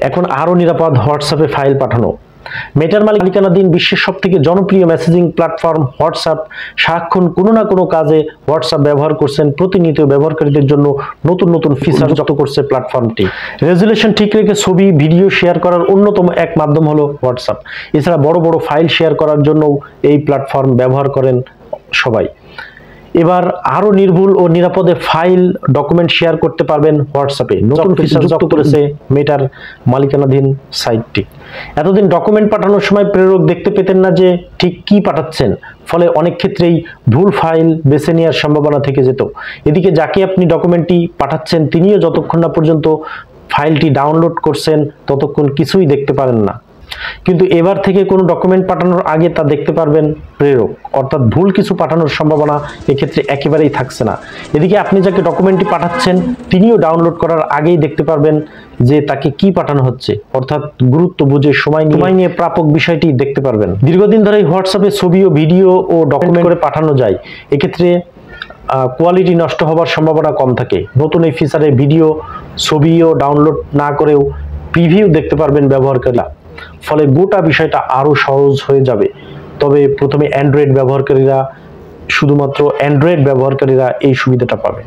এখন আরো নিরাপদ হোয়াটসঅ্যাপে ফাইল পাঠানো। মেটার মালিকানাধীন বিশ্বের সবথেকে জনপ্রিয় মেসেজিং প্ল্যাটফর্ম হোয়াটসঅ্যাপ সারাক্ষণ কোনো না কোনো কাজে হোয়াটসঅ্যাপ ব্যবহার করছেন। প্রতিনিয়ত ব্যবহারকারীদের জন্য নতুন নতুন ফিচার যুক্ত করছে প্ল্যাটফর্মটি। রেজুলেশন ঠিক রেখে ছবি ভিডিও শেয়ার করার অন্যতম এক মাধ্যম হলো হোয়াটসঅ্যাপ। এছাড়া বড় বড় ফাইল শেয়ার করার জন্য এই প্ল্যাটফর্ম ব্যবহার করেন সবাই। এবার আরো নির্ভুল ও নিরাপদে ফাইল ডকুমেন্ট শেয়ার করতে পারবেন হোয়াটসঅ্যাপে। নতুন ফিচার যুক্ত করেছে মেটার মালিকানাধীন সাইটটি। এতদিন ডকুমেন্ট পাঠানোর সময় প্রেরক দেখতে পেতেন না যে ঠিক কি পাঠাচ্ছেন, ফলে অনেক ক্ষেত্রেই ভুল ফাইল বেছে নেওয়ার সম্ভাবনা থেকে যেত। এদিকে যাকে আপনি ডকুমেন্টটি পাঠাচ্ছেন তিনিও যতক্ষণ না পর্যন্ত ফাইলটি ডাউনলোড করছেন ততক্ষণ কিছুই দেখতে পারেন না। কিন্তু এবার থেকে কোনো ডকুমেন্ট পাঠানোর আগে তা দেখতে পারবেন প্রেরক, অর্থাৎ ভুল কিছু পাঠানোর সম্ভাবনা এক্ষেত্রে একেবারেই থাকছে না। এদিকে আপনি যাকে ডকুমেন্টটি পাঠাচ্ছেন তিনিও ডাউনলোড করার আগেই দেখতে পারবেন যে তাকে কি পাঠানো হচ্ছে, অর্থাৎ গুরুত্ব বুঝে সময় নিয়ে প্রাপক বিষয়টি দেখতে পারবেন। দীর্ঘদিন ধরে হোয়াটসঅ্যাপে ছবি ও ভিডিও ও ডকুমেন্ট করে পাঠানো যায়, এক্ষেত্রে কোয়ালিটি নষ্ট হওয়ার সম্ভাবনা কম থাকে। নতুন এই ফিচারে ভিডিও ছবিও ডাউনলোড না করেও প্রিভিউ দেখতে পারবেন ব্যবহারকারীরা, ফলে গোটা বিষয়টা আরো সহজ হয়ে যাবে। তবে প্রথমে শুধুমাত্র অ্যান্ড্রয়েড ব্যবহারকারীরা এই সুবিধাটা পাবে।